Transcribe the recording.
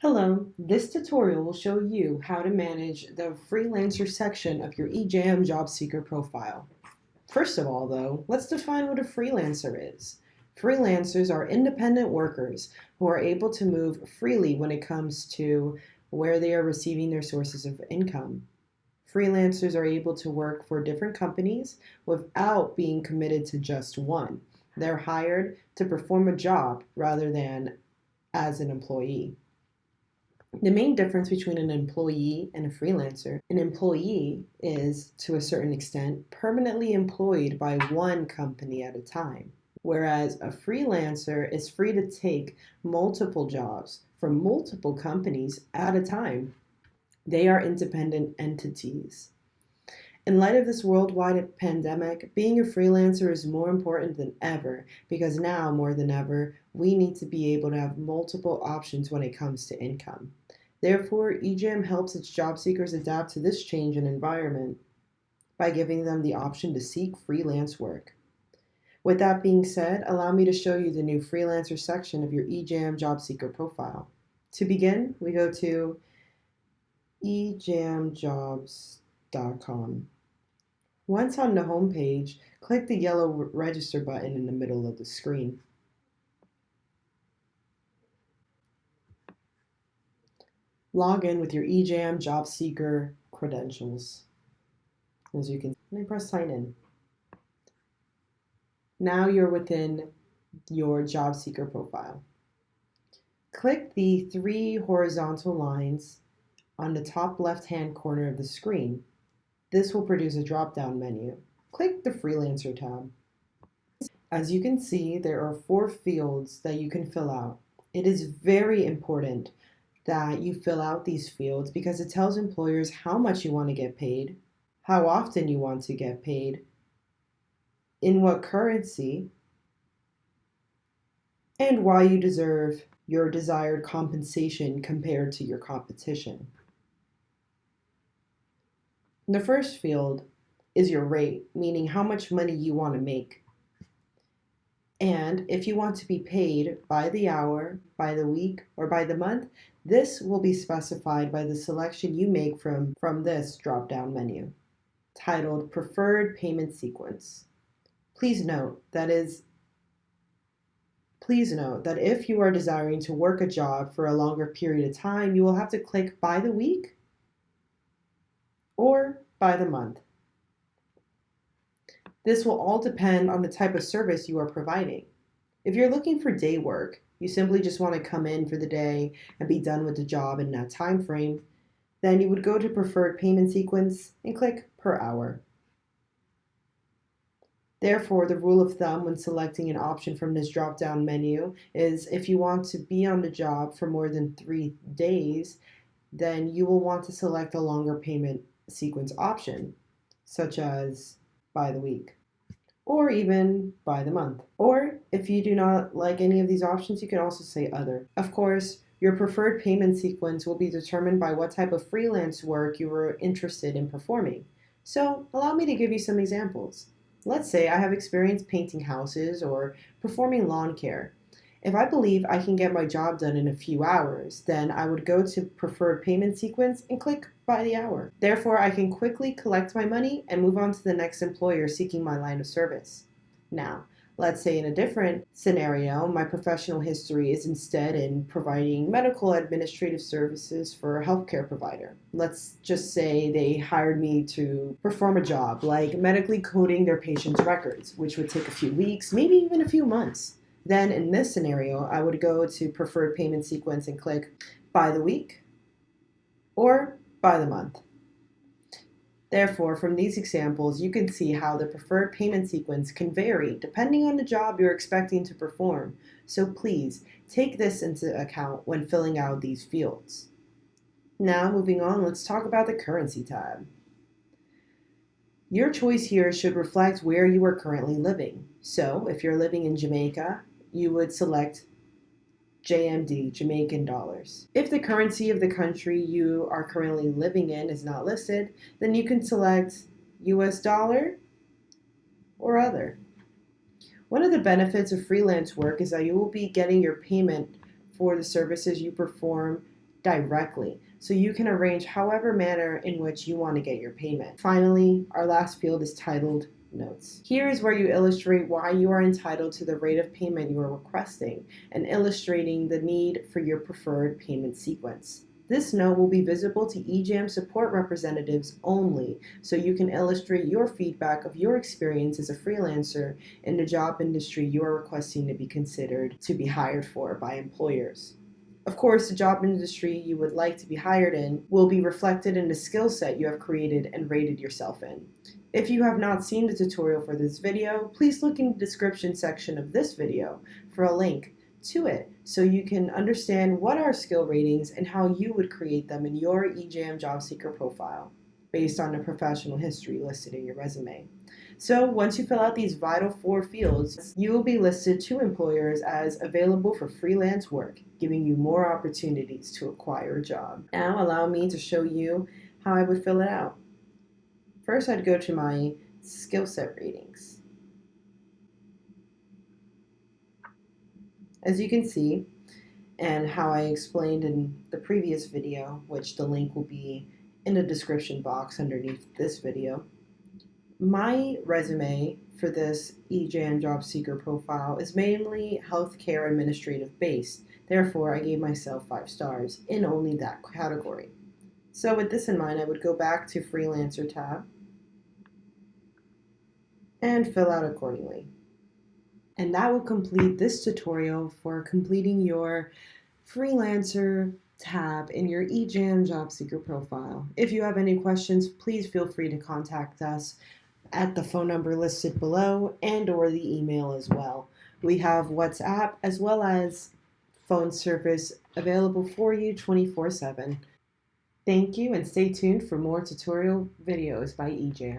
Hello, this tutorial will show you how to manage the Freelancer section of your EJM Jobseeker profile. First of all, though, let's define what a freelancer is. Freelancers are independent workers who are able to move freely when it comes to where they are receiving their sources of income. Freelancers are able to work for different companies without being committed to just one. They're hired to perform a job rather than as an employee. The main difference between an employee and a freelancer: an employee is, to a certain extent, permanently employed by one company at a time, whereas a freelancer is free to take multiple jobs from multiple companies at a time. They are independent entities. In light of this worldwide pandemic, being a freelancer is more important than ever because now, more than ever, we need to be able to have multiple options when it comes to income. Therefore, EJM helps its job seekers adapt to this change in environment by giving them the option to seek freelance work. With that being said, allow me to show you the new freelancer section of your EJM job seeker profile. To begin, we go to ejamjobs.com. Once on the home page, click the yellow register button in the middle of the screen. Log in with your EJM job seeker credentials. As you can see, and press sign in. Now you're within your job seeker profile. Click the three horizontal lines on the top left-hand corner of the screen. This will produce a drop-down menu. Click the Freelancer tab. As you can see, there are 4 fields that you can fill out. It is very important that you fill out these fields because it tells employers how much you want to get paid, how often you want to get paid, in what currency, and why you deserve your desired compensation compared to your competition. The first field is your rate, meaning how much money you want to make. And if you want to be paid by the hour, by the week, or by the month, this will be specified by the selection you make from this drop-down menu, titled Preferred Payment Sequence. Please note that if you are desiring to work a job for a longer period of time, you will have to click by the week or by the month. This will all depend on the type of service you are providing. If you're looking for day work, you simply just want to come in for the day and be done with the job in that time frame, then you would go to Preferred Payment Sequence and click per hour. Therefore, the rule of thumb when selecting an option from this drop-down menu is if you want to be on the job for more than 3 days, then you will want to select a longer payment sequence option, such as by the week, or even by the month. Or if you do not like any of these options, you can also say other. Of course, your preferred payment sequence will be determined by what type of freelance work you are interested in performing. So allow me to give you some examples. Let's say I have experience painting houses or performing lawn care. If I believe I can get my job done in a few hours, then I would go to Preferred Payment Sequence and click by the hour. Therefore, I can quickly collect my money and move on to the next employer seeking my line of service. Now, let's say in a different scenario, my professional history is instead in providing medical administrative services for a healthcare provider. Let's just say they hired me to perform a job like medically coding their patients' records, which would take a few weeks, maybe even a few months. Then in this scenario, I would go to Preferred Payment Sequence and click by the week or by the month. Therefore, from these examples, you can see how the preferred payment sequence can vary depending on the job you're expecting to perform. So please take this into account when filling out these fields. Now, moving on, let's talk about the currency tab. Your choice here should reflect where you are currently living. So, if you're living in Jamaica, you would select JMD, Jamaican dollars. If the currency of the country you are currently living in is not listed, then you can select US dollar or other. One of the benefits of freelance work is that you will be getting your payment for the services you perform directly, so you can arrange however manner in which you want to get your payment. Finally, our last field is titled Notes. Here is where you illustrate why you are entitled to the rate of payment you are requesting and illustrating the need for your preferred payment sequence. This note will be visible to eJAM support representatives only, so you can illustrate your feedback of your experience as a freelancer in the job industry you are requesting to be considered to be hired for by employers. Of course, the job industry you would like to be hired in will be reflected in the skill set you have created and rated yourself in. If you have not seen the tutorial for this video, please look in the description section of this video for a link to it so you can understand what are skill ratings and how you would create them in your eJAM Jobseeker profile based on the professional history listed in your resume. So once you fill out these vital 4 fields, you will be listed to employers as available for freelance work, giving you more opportunities to acquire a job. Now allow me to show you how I would fill it out. First, I'd go to my skill set ratings. As you can see, and how I explained in the previous video, which the link will be in the description box underneath this video, my resume for this eJAM Jobseeker profile is mainly healthcare administrative based. Therefore, I gave myself 5 stars in only that category. So with this in mind, I would go back to Freelancer tab and fill out accordingly. And that will complete this tutorial for completing your Freelancer tab in your eJAM Jobseeker profile. If you have any questions, please feel free to contact us at the phone number listed below and or the email as well. We have WhatsApp as well as phone service available for you 24/7. Thank you and stay tuned for more tutorial videos by eJAM.